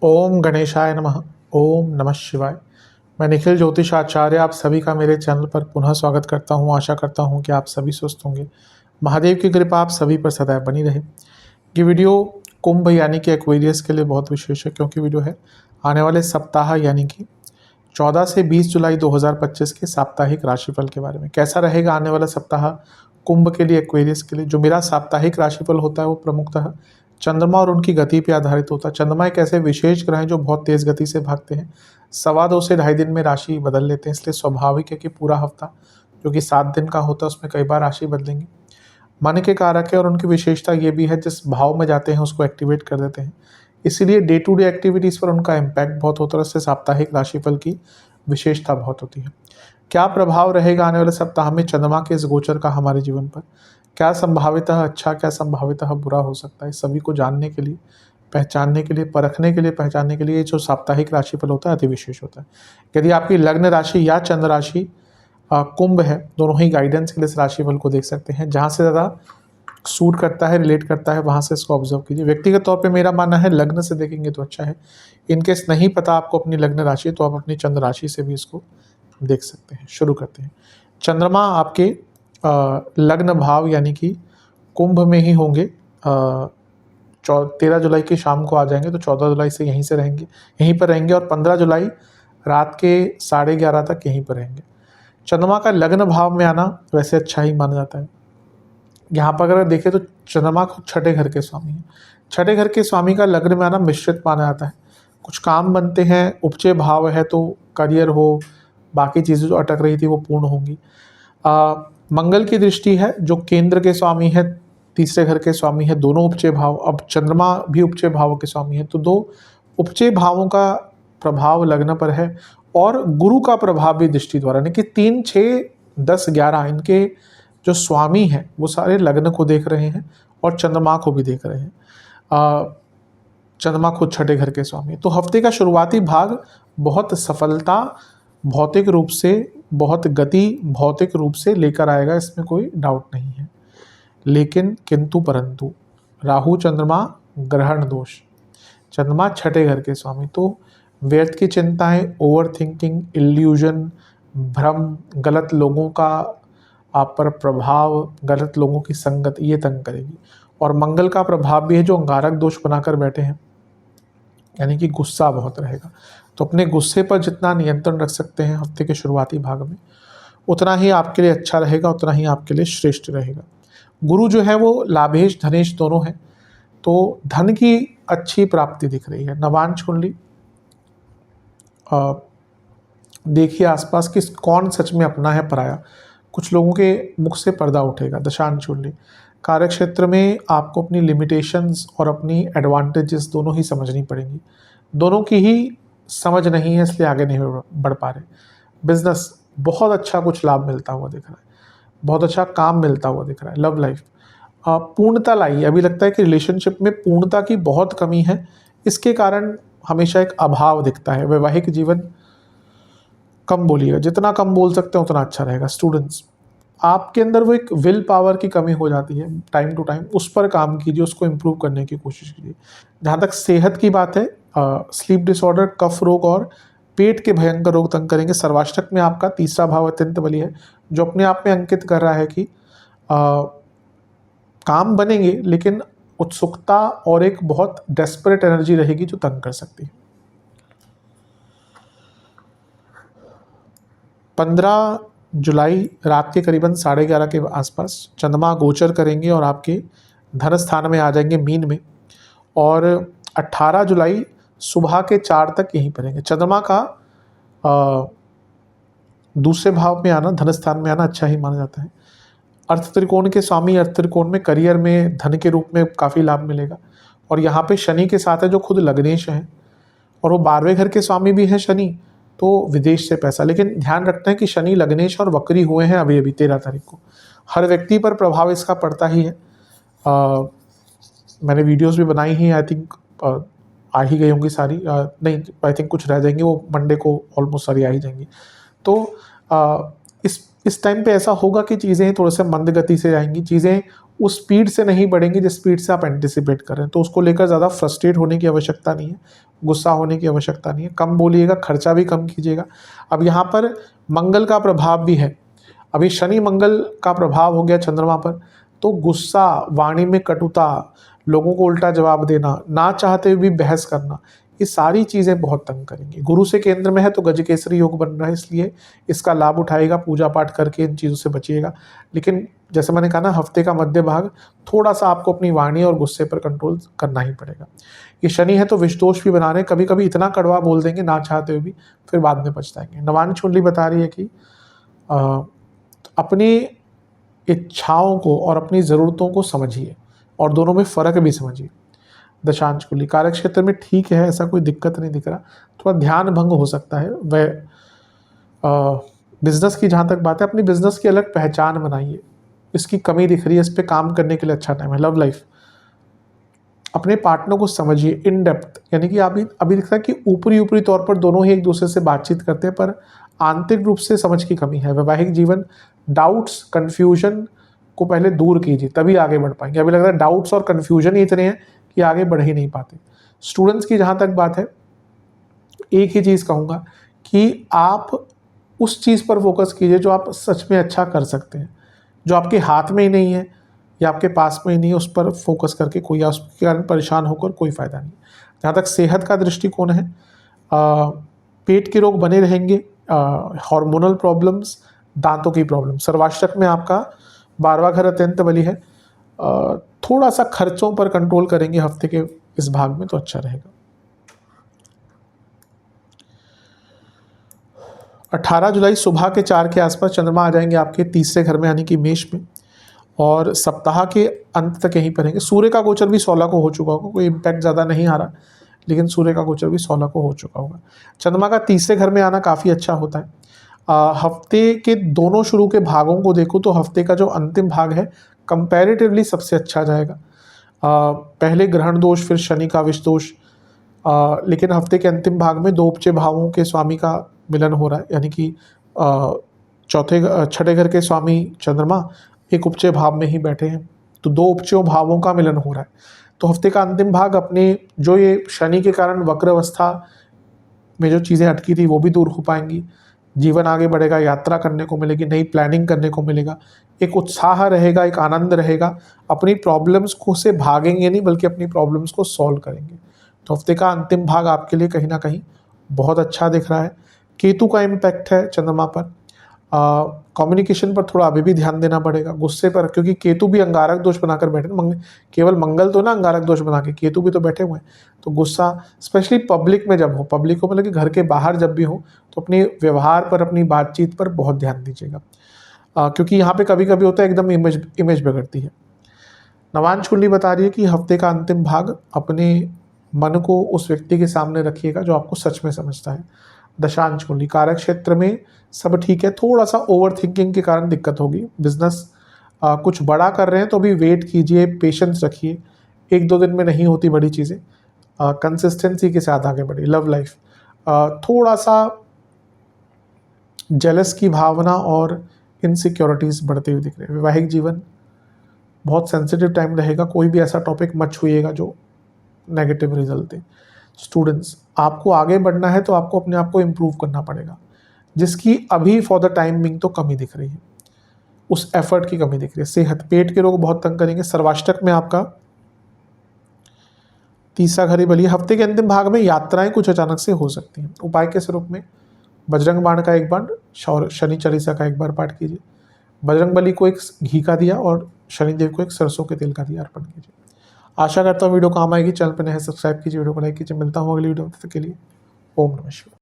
ओम गणेशाय नमः। ओम नमः शिवाय। मैं निखिल ज्योतिष आचार्य आप सभी का मेरे चैनल पर पुनः स्वागत करता हूं। आशा करता हूं कि आप सभी स्वस्थ होंगे। महादेव की कृपा आप सभी पर सदैव बनी रहे। ये वीडियो कुंभ यानी कि एक्वेरियस के लिए बहुत विशेष है, क्योंकि वीडियो है आने वाले सप्ताह यानी कि 14 से 20 जुलाई 2025 के साप्ताहिक राशिफल के बारे में। कैसा रहेगा आने वाला सप्ताह कुंभ के लिए, एक्वेरियस के लिए। जो मेरा साप्ताहिक राशिफल होता है वो प्रमुखतः चंद्रमा और उनकी गति पर आधारित होता है। चंद्रमा एक ऐसे विशेष ग्रह हैं जो बहुत तेज गति से भागते हैं, 2.25 से 2.5 दिन में राशि बदल लेते हैं। इसलिए स्वाभाविक है कि पूरा हफ्ता जो कि 7 दिन का होता है उसमें कई बार राशि बदलेंगे। मन के कारक है और उनकी विशेषता ये भी है जिस भाव में जाते हैं उसको एक्टिवेट कर देते हैं, इसीलिए डे टू डे एक्टिविटीज़ पर उनका इम्पैक्ट बहुत होता है। इससे साप्ताहिक राशिफल की विशेषता बहुत होती है। क्या प्रभाव रहेगा आने वाले सप्ताह में चंद्रमा के इस गोचर का हमारे जीवन पर? क्या संभावितः अच्छा, क्या संभावितः बुरा हो सकता है? सभी को जानने के लिए, पहचानने के लिए, परखने के लिए, पहचानने के लिए जो साप्ताहिक राशिफल होता है अति विशेष होता है। यदि आपकी लग्न राशि या चंद्र राशि कुंभ है, दोनों ही गाइडेंस के लिए इस राशिफल को देख सकते हैं। जहाँ से ज़्यादा सूट करता है, रिलेट करता है, वहाँ से इसको ऑब्जर्व कीजिए। व्यक्तिगत तौर पे मेरा मानना है लग्न से देखेंगे तो अच्छा है। इनकेस नहीं पता आपको अपनी लग्न राशि, तो आप अपनी चंद्र राशि से भी इसको देख सकते हैं। शुरू करते हैं। चंद्रमा आपके लग्न भाव यानी कि कुंभ में ही होंगे। 13 जुलाई की शाम को आ जाएंगे, तो 14 जुलाई से यहीं पर रहेंगे और 15 जुलाई रात के 11:30 तक यहीं पर रहेंगे। चंद्रमा का लग्न भाव में आना वैसे अच्छा ही माना जाता है। यहाँ पर अगर देखें तो चंद्रमा खुद छठे घर के स्वामी हैं। छठे घर के स्वामी का लग्न में आना मिश्रित माना जाता है। कुछ काम बनते हैं, उपचे भाव है तो करियर हो, बाकी चीज़ें जो अटक रही थी वो पूर्ण होंगी। मंगल की दृष्टि है जो केंद्र के स्वामी है, तीसरे घर के स्वामी है, दोनों उपचे भाव। अब चंद्रमा भी उपचे भावों के स्वामी है, तो 2 उपचे भावों का प्रभाव लग्न पर है और गुरु का प्रभाव भी दृष्टि द्वारा, यानी कि 3, 6, 10, 11 इनके जो स्वामी हैं वो सारे लग्न को देख रहे हैं और चंद्रमा को भी देख रहे हैं। चंद्रमा खुद छठे घर के स्वामी। तो हफ्ते का शुरुआती भाग बहुत सफलता भौतिक रूप से, बहुत गति भौतिक रूप से लेकर आएगा, इसमें कोई डाउट नहीं है। लेकिन किंतु परंतु राहु चंद्रमा ग्रहण दोष, चंद्रमा छठे घर के स्वामी, तो व्यर्थ की चिंताएं, ओवर थिंकिंग, इल्यूजन, भ्रम, गलत लोगों का आप पर प्रभाव, गलत लोगों की संगत, ये तंग करेगी। और मंगल का प्रभाव भी है जो अंगारक दोष बनाकर बैठे हैं, यानी कि गुस्सा बहुत रहेगा। तो अपने गुस्से पर जितना नियंत्रण रख सकते हैं हफ्ते के शुरुआती भाग में, उतना ही आपके लिए अच्छा रहेगा, उतना ही आपके लिए श्रेष्ठ रहेगा। गुरु जो है वो लाभेश धनेश दोनों हैं, तो धन की अच्छी प्राप्ति दिख रही है। नवांश कुंडली देखिए आसपास कि कौन सच में अपना है पराया। कुछ लोगों के मुख से पर्दा उठेगा। दशांश कुंडली कार्य क्षेत्र में आपको अपनी लिमिटेशंस और अपनी एडवांटेजेस दोनों ही समझनी पड़ेंगी। दोनों की ही समझ नहीं है, इसलिए आगे नहीं बढ़ पा रहे। बिजनेस बहुत अच्छा कुछ लाभ मिलता हुआ दिख रहा है, बहुत अच्छा काम मिलता हुआ दिख रहा है। लव लाइफ पूर्णता लाई। अभी लगता है कि रिलेशनशिप में पूर्णता की बहुत कमी है, इसके कारण हमेशा एक अभाव दिखता है। वैवाहिक जीवन कम बोलिएगा, जितना कम बोल सकते हैं उतना अच्छा रहेगा। स्टूडेंट्स, आपके अंदर वो एक विल पावर की कमी हो जाती है टाइम टू टाइम, उस पर काम कीजिए, उसको इम्प्रूव करने की कोशिश कीजिए। जहाँ तक सेहत की बात है, स्लीप डिसऑर्डर, कफ रोग और पेट के भयंकर रोग तंग करेंगे। सर्वाष्टक में आपका तीसरा भाव अत्यंत बली है, जो अपने आप में अंकित कर रहा है कि काम बनेंगे, लेकिन उत्सुकता और एक बहुत डेस्परेट एनर्जी रहेगी जो तंग कर सकती है। 15 जुलाई रात के करीबन 11:30 के आसपास चंद्रमा गोचर करेंगे और आपके धन स्थान में आ जाएंगे मीन में, और 18 जुलाई सुबह के 4 तक यहीं पर रहेंगे। चंद्रमा का दूसरे भाव में आना, धन स्थान में आना अच्छा ही माना जाता है। अर्थ त्रिकोण के स्वामी, अर्थ त्रिकोण में करियर में धन के रूप में काफ़ी लाभ मिलेगा। और यहाँ पे शनि के साथ है जो खुद लग्नेश है, और वो 12वें घर के स्वामी भी हैं शनि, तो विदेश से पैसा। लेकिन ध्यान रखना है कि शनि लग्नेश और वक्री हुए हैं अभी 13 तारीख को। हर व्यक्ति पर प्रभाव इसका पड़ता ही है। मैंने वीडियोस भी बनाई ही, आई थिंक आ ही गई होंगी सारी, नहीं आई थिंक कुछ रह जाएंगी, वो मंडे को ऑलमोस्ट सारी आ ही जाएंगी। तो इस इस टाइम पे ऐसा होगा कि चीज़ें थोड़े से मंद गति से जाएंगी, चीज़ें उस स्पीड से नहीं बढ़ेंगी जिस स्पीड से आप एंटिसिपेट कर रहे हैं। तो उसको लेकर ज़्यादा फ्रस्ट्रेट होने की आवश्यकता नहीं है, गुस्सा होने की आवश्यकता नहीं है। कम बोलिएगा, खर्चा भी कम कीजिएगा। अब यहाँ पर मंगल का प्रभाव भी है, अभी शनि मंगल का प्रभाव हो गया चंद्रमा पर, तो गुस्सा, वाणी में कटुता, लोगों को उल्टा जवाब देना, ना चाहते हुए भी बहस करना, ये सारी चीज़ें बहुत तंग करेंगी। गुरु से केंद्र में है तो गजकेसरी योग बन रहा है, इसलिए इसका लाभ उठाएगा, पूजा पाठ करके इन चीज़ों से बचिएगा। लेकिन जैसे मैंने कहा ना, हफ्ते का मध्य भाग थोड़ा सा आपको अपनी वाणी और गुस्से पर कंट्रोल करना ही पड़ेगा। ये शनि है तो विषदोष भी बना रहे हैं, कभी कभी इतना कड़वा बोल देंगे ना चाहते हुए भी, फिर बाद में पछताएंगे। नवांश कुंडली बता रही है कि अपनी इच्छाओं को और अपनी ज़रूरतों को समझिए और दोनों में फ़र्क भी समझिए। दशांश कुंडली कार्य क्षेत्र में ठीक है, ऐसा कोई दिक्कत नहीं दिख रहा, थोड़ा ध्यान भंग हो सकता है। वह बिजनेस की जहाँ तक बात है, अपनी बिजनेस की अलग पहचान बनाइए, इसकी कमी दिख रही है, इस पर काम करने के लिए अच्छा टाइम है। लव लाइफ, अपने पार्टनर को समझिए इन डेप्थ, यानी कि अभी दिखता है कि ऊपरी ऊपरी तौर पर दोनों ही एक दूसरे से बातचीत करते हैं, पर आंतरिक रूप से समझ की कमी है। वैवाहिक जीवन, डाउट्स, कन्फ्यूजन को पहले दूर कीजिए, तभी आगे बढ़ पाएंगे। अभी लग रहा है डाउट्स और कन्फ्यूजन ही इतने हैं कि आगे बढ़ ही नहीं पाते। स्टूडेंट्स की जहाँ तक बात है, एक ही चीज़ कहूँगा कि आप उस चीज़ पर फोकस कीजिए जो आप सच में अच्छा कर सकते हैं, जो आपके हाथ में ही नहीं है या आपके पास में ही नहीं है, उस पर फोकस करके कोई या उसके कारण परेशान होकर कोई फ़ायदा नहीं। जहाँ तक सेहत का दृष्टिकोण है, पेट के रोग बने रहेंगे, हार्मोनल प्रॉब्लम्स, दांतों की प्रॉब्लम। सर्वाष्टक में आपका 12वां घर अत्यंत बली है, थोड़ा सा खर्चों पर कंट्रोल करेंगे हफ्ते के इस भाग में तो अच्छा रहेगा। 18 जुलाई सुबह के 4 के आसपास चंद्रमा आ जाएंगे आपके तीसरे घर में, यानी कि मेष में, और सप्ताह के अंत तक यहीं पर रहेंगे। सूर्य का गोचर भी 16 को हो चुका होगा, कोई इम्पैक्ट ज़्यादा नहीं आ रहा, लेकिन सूर्य का गोचर भी 16 को हो चुका होगा। चंद्रमा का तीसरे घर में आना काफ़ी अच्छा होता है। हफ्ते के दोनों शुरू के भागों को देखो तो हफ्ते का जो अंतिम भाग है कंपैरेटिवली सबसे अच्छा जाएगा। पहले ग्रहण दोष, फिर शनि का विष दोष, लेकिन हफ्ते के अंतिम भाग में दो उपचे भावों के स्वामी का मिलन हो रहा है, यानी कि छठे घर के स्वामी चंद्रमा एक उपचय भाव में ही बैठे हैं, तो दो उपचयों भावों का मिलन हो रहा है। तो हफ्ते का अंतिम भाग अपने जो ये शनि के कारण वक्र अवस्था में जो चीज़ें अटकी थी वो भी दूर हो पाएंगी, जीवन आगे बढ़ेगा, यात्रा करने को मिलेगी, नई प्लानिंग करने को मिलेगा, एक उत्साह रहेगा, एक आनंद रहेगा। अपनी प्रॉब्लम्स को से भागेंगे नहीं, बल्कि अपनी प्रॉब्लम्स को सॉल्व करेंगे। तो हफ्ते का अंतिम भाग आपके लिए कहीं ना कहीं बहुत अच्छा दिख रहा है। केतु का इम्पैक्ट है चंद्रमा पर, कम्युनिकेशन पर थोड़ा अभी भी ध्यान देना पड़ेगा, गुस्से पर, क्योंकि केतु भी अंगारक दोष बनाकर बैठे, केवल मंगल तो ना अंगारक दोष बना के, केतु भी तो बैठे हुए हैं। तो गुस्सा स्पेशली पब्लिक में जब हो, पब्लिक को मतलब कि घर के बाहर जब भी हो, तो अपने व्यवहार पर, अपनी बातचीत पर बहुत ध्यान दीजिएगा, क्योंकि यहाँ पे कभी कभी होता है एकदम इमेज बिगड़ती है। नवांश कुंडली बता रही है कि हफ्ते का अंतिम भाग अपने मन को उस व्यक्ति के सामने रखिएगा जो आपको सच में समझता है। दशांश कुंडली कार्य क्षेत्र में सब ठीक है, थोड़ा सा ओवर थिंकिंग के कारण दिक्कत होगी। बिजनेस कुछ बड़ा कर रहे हैं तो अभी वेट कीजिए, पेशेंस रखिए, 1-2 दिन में नहीं होती बड़ी चीज़ें, कंसिस्टेंसी के साथ आगे बढ़िए। लव लाइफ, थोड़ा सा जेलस की भावना और इनसिक्योरिटीज़ बढ़ते हुए दिख रहे हैं। वैवाहिक जीवन बहुत सेंसिटिव टाइम रहेगा, कोई भी ऐसा टॉपिक मत छुइएगा जो नेगेटिव रिजल्ट दे। स्टूडेंट्स, आपको आगे बढ़ना है तो आपको अपने आप को इम्प्रूव करना पड़ेगा, जिसकी अभी फॉर द टाइम बिंग तो कमी दिख रही है, उस एफर्ट की कमी दिख रही है। सेहत, पेट के रोग बहुत तंग करेंगे। सर्वाष्टक में आपका तीसरा घर ही बली, हफ्ते के अंतिम भाग में यात्राएं कुछ अचानक से हो सकती हैं। उपाय के स्वरूप में बजरंग बाण का एक बार और शनि चालीसा का एक बार पाठ कीजिए। बजरंग बली को एक घी का दिया और शनिदेव को एक सरसों के तेल का दिया अर्पण कीजिए। आशा करता हूँ वीडियो काम आएगी। चैनल पर नए सब्सक्राइब कीजिए, वीडियो को लाइक कीजिए। मिलता हूँ अगली वीडियो के लिए। ओम नमः शिवाय।